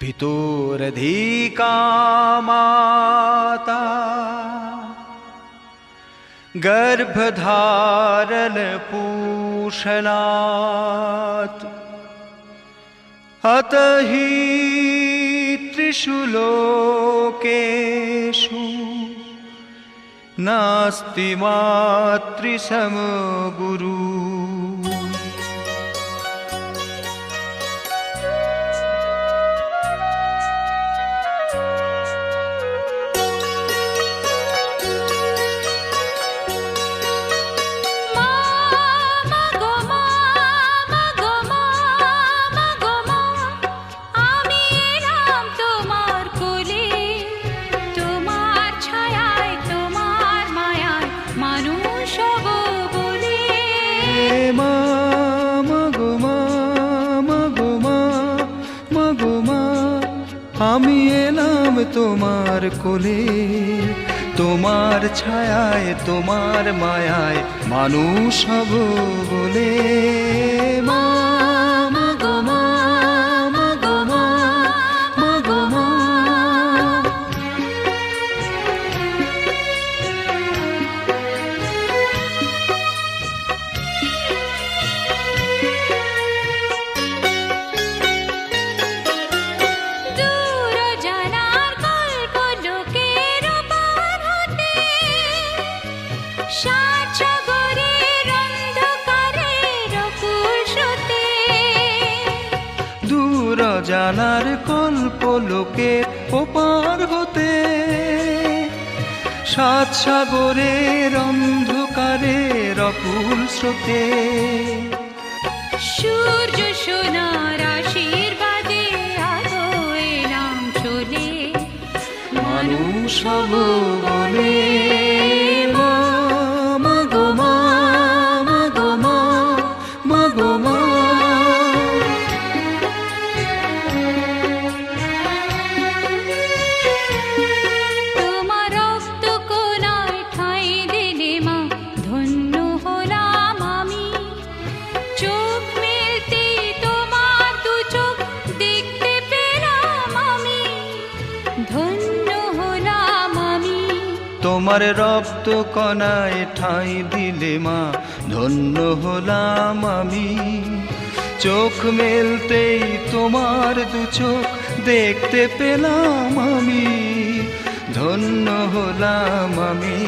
पितुरधिका माता गर्भधारण पोषणात् अतः हि त्रिषु लोकेषु नास्ति मातृसमो गुरुः। আমি এলাম তোমার কোলে, তোমার ছায়ায় তোমার মায়ায় মানুষ হব বলে। মা মা গো মা, মা গো মা, মা গো মা। দূর জানার কল্প লোকের ওপার হতে, সাত সাগরের অন্ধকারের অকুল স্রোতে। সূর্য সোনার আশীর্বাদে আলো এলাম চলে, মানুষ হব বলে। মা মা গো মা, মা গো মা, মা গো মা। তোমার রক্ত কণায় ঠাঁই দিলে মা, ধন্য হলাম আমি। চোখ মেলতেই তোমার দু চোখ দেখতে পেলাম আমি, ধন্য হলাম আমি।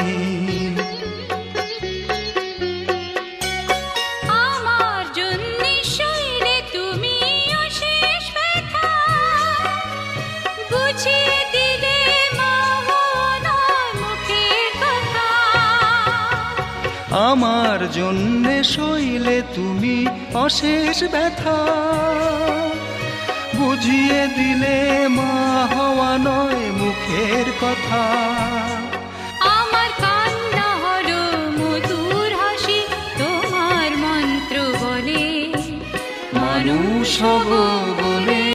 আমার জন্যে সইলে তুমি অশেষ ব্যথা, বুঝিয়ে দিলে মা হওয়া নয় মুখের কথা। আমার কান্না হলো মধুর হাসি তোমার মন্ত্র বলে, মানুষ হব বলে।